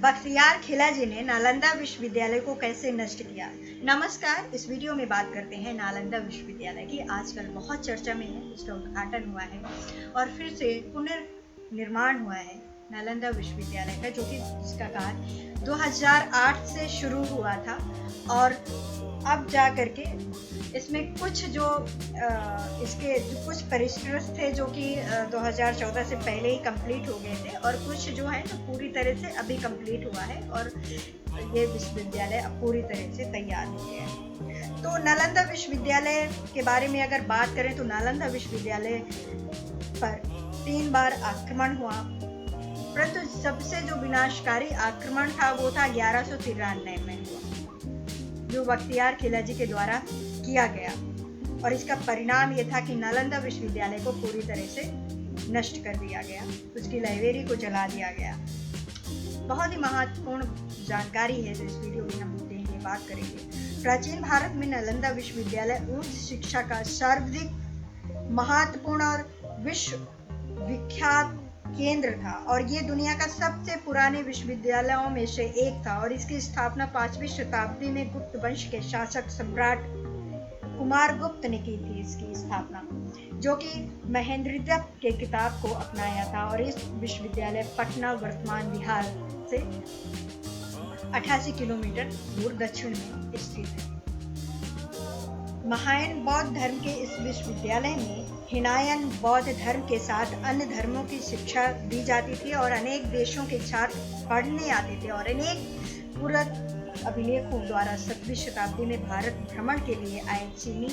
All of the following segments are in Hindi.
बख्तियार खिलजी ने नालंदा विश्वविद्यालय को कैसे नष्ट किया। नमस्कार, इस वीडियो में बात करते हैं नालंदा विश्वविद्यालय की। आजकल बहुत चर्चा में है, इसका उद्घाटन हुआ है और फिर से पुनर्निर्माण हुआ है नालंदा विश्वविद्यालय का, जो कि जिसका कार्य 2008 से शुरू हुआ था और अब जा करके इसमें कुछ इसके कुछ परिसर थे जो कि 2014 से पहले ही कंप्लीट हो गए थे और कुछ जो है ना पूरी तरह से अभी कंप्लीट हुआ है और ये विश्वविद्यालय अब पूरी तरह से तैयार हो गया है। तो नालंदा विश्वविद्यालय के बारे में अगर बात करें तो नालंदा विश्वविद्यालय पर 3 बार आक्रमण हुआ, परंतु सबसे जो विनाशकारी आक्रमण था वो था 1193 में हुआ, जो बख्तियार खिलजी के द्वारा किया गया और इसका परिणाम ये था कि नालंदा विश्वविद्यालय को पूरी तरह से नष्ट कर दिया गया, उसकी लाइब्रेरी को जला दिया गया। बहुत ही महत्वपूर्ण जानकारी है, तो इस वीडियो में हम देंगे, बात करेंगे। प्राचीन भारत में नालंदा विश्वविद्यालय उच्च शिक्षा का सर्वाधिक महत्वपूर्ण और विश्व विख्यात केंद्र था और ये दुनिया का सबसे पुराने विश्वविद्यालयों में से एक था और इसकी स्थापना 5वीं शताब्दी में गुप्त वंश के शासक सम्राट कुमार गुप्त ने की थी। इसकी स्थापना जो कि महेंद्रगुप्त के किताब को अपनाया था और इस विश्वविद्यालय पटना वर्तमान बिहार से 88 किलोमीटर दूर दक्षिण में स्थित है। महायान बौद्ध धर्म के इस विश्वविद्यालय में हिनायन बौद्ध धर्म के साथ अन्य धर्मों की शिक्षा दी जाती थी और अनेक देशों के छात्र पढ़ने आते थे और अनेक पुरातन अभिलेखों द्वारा 7वीं शताब्दी में भारत भ्रमण के लिए आए चीनी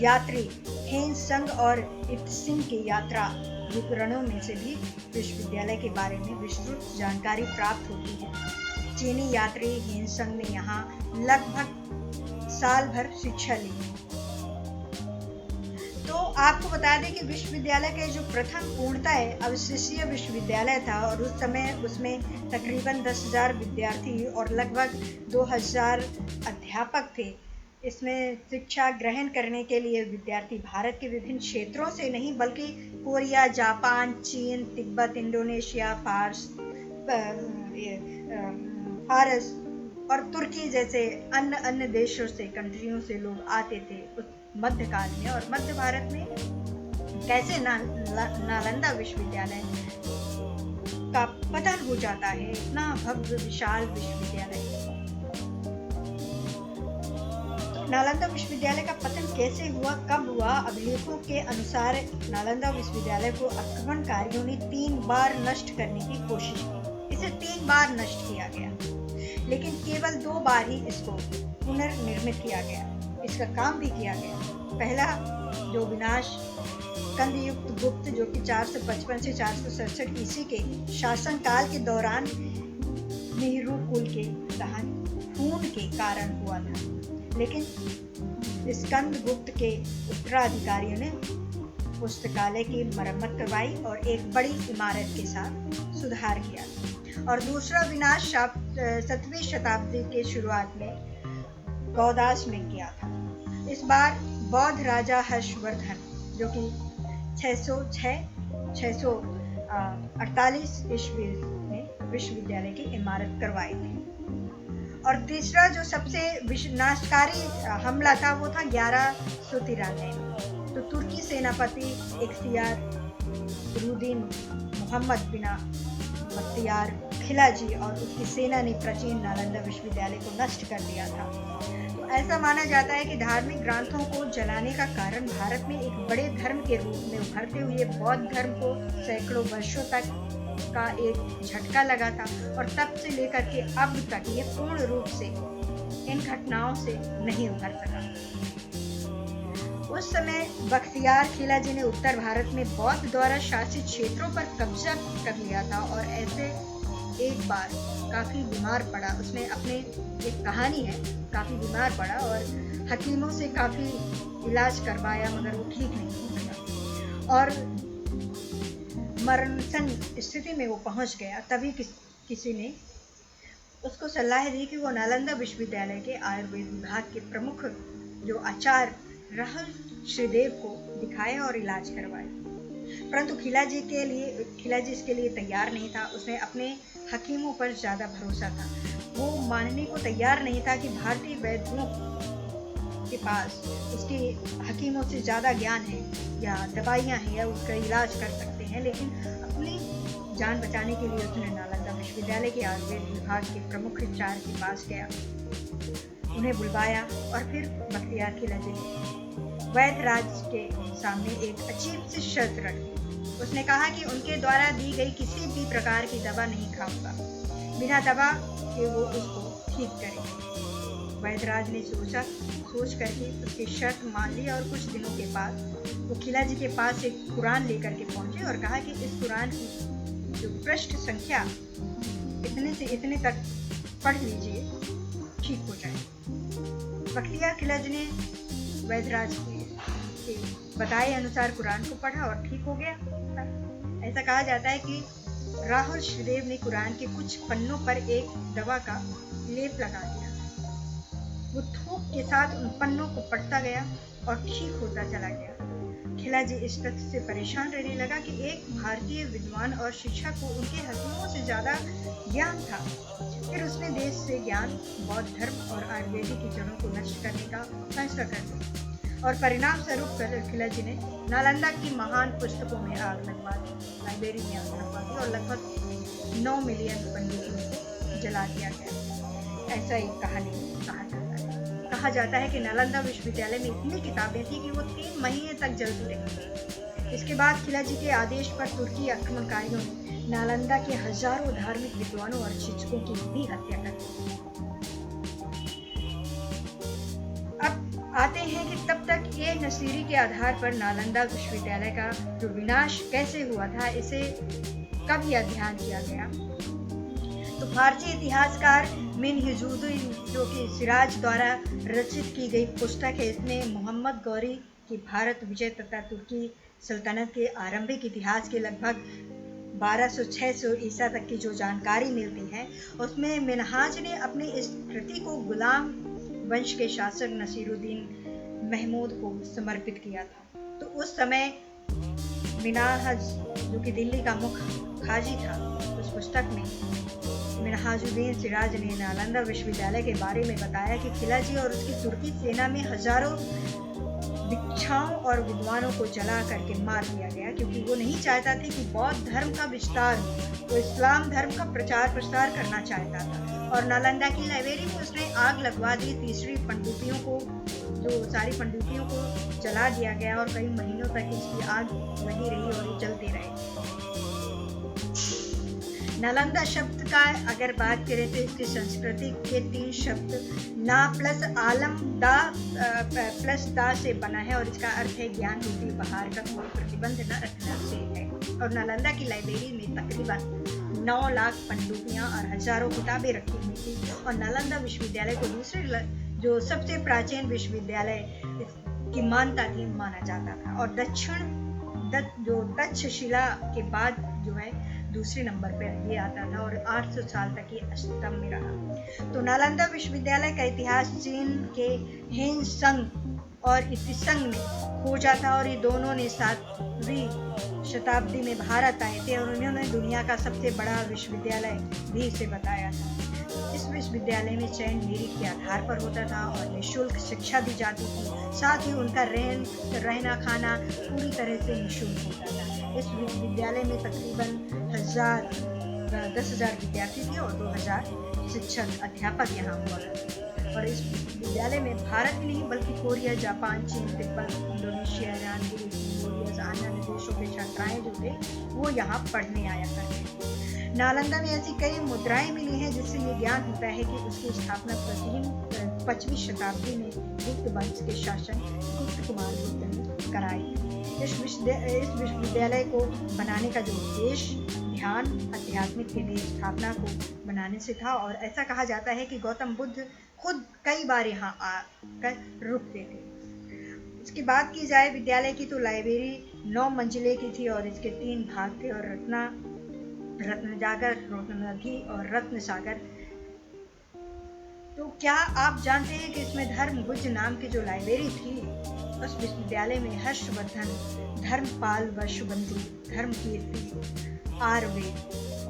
यात्री हेनसंग और इत्सिंग की यात्रा विवरणों में से भी विश्वविद्यालय के बारे में विस्तृत जानकारी प्राप्त होती है। चीनी यात्री हेनसंग ने यहाँ लगभग साल भर शिक्षा ली। तो आपको बता दें कि विश्वविद्यालय के जो प्रथम पूर्णतः अविश्वसनीय विश्वविद्यालय था और उस समय उसमें तकरीबन 10,000 विद्यार्थी और लगभग 2,000 अध्यापक थे। इसमें शिक्षा ग्रहण करने के लिए विद्यार्थी भारत के विभिन्न क्षेत्रों से नहीं बल्कि कोरिया, जापान, चीन, तिब्बत, इंडोनेशिया, फारस और तुर्की जैसे अन्य देशों से, कंट्रियों से लोग आते थे उस मध्यकाल में। और मध्य भारत में कैसे नालंदा विश्वविद्यालय का पतन हो जाता है, इतना भव्य विशाल विश्वविद्यालय। तो नालंदा विश्वविद्यालय का पतन कैसे हुआ, कब हुआ? अभिलेखों के अनुसार नालंदा विश्वविद्यालय को आक्रमणकारियों ने 3 बार नष्ट करने की कोशिश की। इसे 3 बार नष्ट किया गया, लेकिन केवल 2 बार ही इसको पुनर्निर्मित किया गया। इसका काम भी किया गया। पहला जो विनाश कंदयुक्त गुप्त, जो कि 455 से 467 ईस्वी के शासनकाल के दौरान नेहरू कुल के दहन खून के कारण हुआ था, लेकिन स्कंदगुप्त के उत्तराधिकारियों ने पुस्तकालय की मरम्मत करवाई और एक बड़ी इमारत के साथ सुधार किया। और दूसरा विनाश 7वीं शताब्दी के शुरुआत में गौदास में किया था। इस बार बौद्ध राजा हर्षवर्धन, जो कि 648 ईस्वी में विश्वविद्यालय की इमारत करवाई थी। और तीसरा जो सबसे विनाशकारी हमला था वो था 1193 में। तो तुर्की सेनापति इख्तियारुद्दीन मोहम्मद बिन बख्तियार खिलजी और उसकी सेना ने प्राचीन नालंदा विश्वविद्यालय को नष्ट कर दिया था। तो ऐसा माना जाता है कि धार्मिक ग्रंथों को जलाने का कारण भारत में एक बड़े धर्म के रूप में उभरते हुए बौद्ध धर्म को सैकड़ों वर्षों तक का एक झटका लगा था और तब से लेकर के अब तक ये पूर्ण रूप से इन घटनाओं से नहीं उभर सका। उस समय बख्तियार खिलजी ने उत्तर भारत में बौद्ध द्वारा शासित क्षेत्रों पर कब्जा कर लिया था और ऐसे एक बार काफी बीमार पड़ा। उसने अपने एक कहानी है, काफी बीमार पड़ा और हकीमों से काफी इलाज करवाया मगर वो ठीक नहीं हो सका और मरणोत्सन्न स्थिति में वो पहुंच गया। तभी किसी ने उसको सलाह दी कि वो नालंदा विश्वविद्यालय के आयुर्वेद विभाग के प्रमुख जो आचार्य राहुल श्रीदेव को दिखाए और इलाज करवाए, परंतु खिलजी इसके लिए तैयार नहीं था। उसने अपने हकीमों पर ज़्यादा भरोसा था। वो मानने को तैयार नहीं था कि भारतीय वैद्यों के पास उसके हकीमों से ज़्यादा ज्ञान है या दवाइयाँ हैं या उसका इलाज कर सकते हैं। लेकिन अपनी जान बचाने के लिए उसने नालंदा विश्वविद्यालय के आयुर्वेद विभाग के प्रमुख चार के पास गया, उन्हें बुलवाया और फिर बख्तियार खिलजी ने वैद्यराज के सामने एक अजीब सी शर्त रखी। उसने कहा कि उनके द्वारा दी गई किसी भी प्रकार की दवा नहीं खाऊंगा, बिना दवा के वो उसको ठीक करेंगे। वैद्यराज ने सोच करके उसकी शर्त मान ली और कुछ दिनों के बाद वो खिलाजी के पास एक कुरान लेकर के पहुंचे और कहा कि इस कुरान की जो पृष्ठ संख्या इतने से इतने तक पढ़ लीजिए, ठीक हो जाए। बख्तियार खिलजी ने वैद्यराज के बताए अनुसार कुरान को पढ़ा और ठीक हो गया। ऐसा कहा जाता है कि राहुल श्रीदेव ने कुरान के कुछ पन्नों पर एक दवा का लेप लगा दिया। वो थूक के साथ उन पन्नों को पढ़ता गया और ठीक होता चला गया। खिलजी इस तथ्य से परेशान रहने लगा कि एक भारतीय विद्वान और शिक्षक को उनके हकीमों से ज्यादा ज्ञान था। फिर उसने देश से ज्ञान, बौद्ध धर्म और आयुर्वेदिक की जड़ों को नष्ट करने का फैसला कर लिया और परिणाम स्वरूप खिलजी ने नालंदा की महान पुस्तकों में आग लगवा दी, लाइब्रेरी में आग लगवा दी और लगभग 9 मिलियन पंडितों को जला दिया गया। ऐसा एक कहानी कहा जाता है कि नालंदा विश्वविद्यालय में इतनी किताबें थी कि वो 3 महीने तक जलती रही। इसके बाद खिलजी के आदेश पर तुर्की आक्रमणकारियों ने नालंदा के हजारों धार्मिक विद्वानों और शिक्षकों की भी हत्या कर दी। अब आते हैं कि तब तक ये नसीरी के आधार पर नालंदा विश्वविद्यालय का जो विनाश कैसे हुआ था, इसे कब यह अध्ययन किया गया। तो फारसी इतिहासकार मिनहाजुद्दीन, जो कि सिराज द्वारा रचित की गई पुस्तक है, इसमें मोहम्मद गौरी की भारत विजय तथा तुर्की सल्तनत के आरंभिक इतिहास के लगभग 1200-600 ईसा तक की जो जानकारी मिलती है, उसमें मिनहाज ने अपनी इस कृति को गुलाम वंश के शासक नसीरुद्दीन महमूद को समर्पित किया था। तो उस समय मिनहाज, जो कि दिल्ली का मुख्य खाजी था, उस पुस्तक में मिनहाजुद्दीन सिराज ने नालंदा विश्वविद्यालय के बारे में बताया कि खिलजी और उसकी तुर्की सेना में हजारों भिक्षाओं और विद्वानों को जला करके मार दिया गया, क्योंकि वो नहीं चाहता था कि बौद्ध धर्म का विस्तार हो, वो इस्लाम धर्म का प्रचार प्रसार करना चाहता था। और नालंदा की लाइब्रेरी में उसने आग लगवा दी। तीसरी पंडुतियों को, जो सारी पंडुतियों को जला दिया गया और कई महीनों तक इसकी आग लगी रही और चलते रहे। नालंदा शब्द का अगर बात करें तो इसकी संस्कृति के 3 शब्द ना प्लस आलम दा प्लस दा से बना है और इसका अर्थ है ज्ञान रूपी बहार का कोई प्रतिबंध न रखना से है। और नालंदा की लाइब्रेरी में तकरीबन 9 लाख पंडुतियां और हजारों किताबें रखी हुई थी। और नालंदा विश्वविद्यालय को दूसरे जो सबसे प्राचीन विश्वविद्यालय की मान्यता थी माना जाता था और तक्षशिला के बाद जो है दूसरे नंबर पर ये आता था और 800 साल तक ये अस्तित्व में रहा। तो नालंदा विश्वविद्यालय का इतिहास चीन के हेनसंग और इतिसंग ने खोजा था और ये दोनों ने 7वीं शताब्दी में भारत आए थे और उन्होंने दुनिया का सबसे बड़ा विश्वविद्यालय भी इसे बताया था। इस विश्वविद्यालय में चयन मेरिट के आधार पर होता था और निःशुल्क शिक्षा दी जाती थी। साथ ही उनका रहना खाना पूरी तरह से निःशुल्क होता था। इस विश्वविद्यालय में तकरीबन 10,000 विद्यार्थी थे और 2,000 शिक्षक अध्यापक यहाँ हुआ करते। और इस विद्यालय में भारत ही नहीं बल्कि कोरिया, जापान, चीन, तिब्बत, इंडोनेशिया, ईरान, मंगोलिया, अन्य देशों के छात्राएं जो थे वो यहाँ पढ़ने आया करते। नालंदा में ऐसी कई मुद्राएं मिली हैं जिससे ये ज्ञान होता है कि उसकी स्थापना 5वीं शताब्दी में गुप्त वंश के शासक गुप्त कुमार गुप्त ने कराई। इस विश्वविद्यालय को बनाने का जो उद्देश्य ध्यान आध्यात्मिक के लिए स्थापना को बनाने से था। और ऐसा कहा जाता है कि गौतम बुद्ध खुद कई बार यहाँ आकर रुकते थे। इसकी बात की जाए विद्यालय की तो लाइब्रेरी 9 मंजिले की थी और इसके 3 भाग थे और रत्नजागर, रत्ननिधि और रत्न सागर। तो क्या आप जानते हैं कि इसमें धर्मभुज नाम की जो लाइब्रेरी थी, उस विश्वविद्यालय में हर्षवर्धन, धर्मपाल व शुभंजू, धर्मकीर्ति, आर्वेद,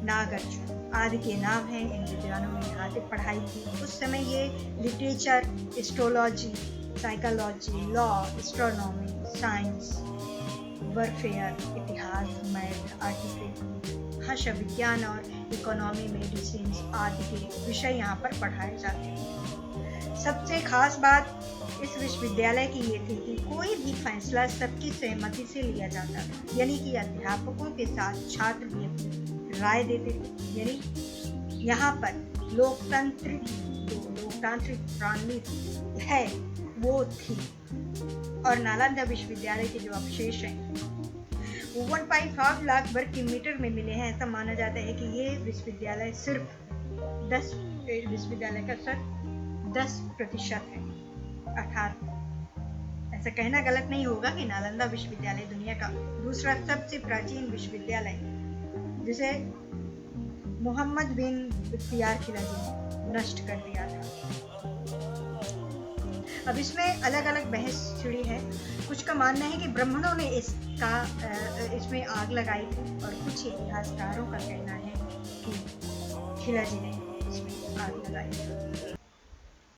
नागार्जुन आदि के नाम हैं। इन विद्वानों ने यहाँ से पढ़ाई की। उस समय ये literature, astrology, psychology, law, astronomy, science, वरफेयर, इतिहास, मैथ, आर्टिफिशियल, भाषा विज्ञान और इकोनॉमी, मेडिसिन आदि के विषय यहाँ पर पढ़ाए जाते हैं। सबसे खास बात इस विश्वविद्यालय की ये थी कि कोई भी फैसला सबकी सहमति से लिया जाता था, यानी कि अध्यापकों के साथ छात्र भी अपनी राय देते थे। यानी यहाँ पर लोकतांत्रिक प्रणाली है वो थी। और नालंदा विश्वविद्यालय के जो अवशेष हैं वो 1.5 लाख वर्ग किलोमीटर में मिले हैं। ऐसा माना जाता है कि ये विश्वविद्यालय सिर्फ 10 विश्वविद्यालय का सिर्फ 10% है। अर्थात ऐसा कहना गलत नहीं होगा कि नालंदा विश्वविद्यालय दुनिया का दूसरा सबसे प्राचीन विश्वविद्यालय है, जिसे मोहम्मद बिन इख्तियार खिलजी ने नष्ट कर दिया था। अब इसमें अलग अलग बहस छिड़ी है। कुछ का मानना है कि ब्राह्मणों ने इसमें आग लगाई थी, और कुछ इतिहासकारों का कहना है कि खिलजी ने इसमें आग लगाई थी।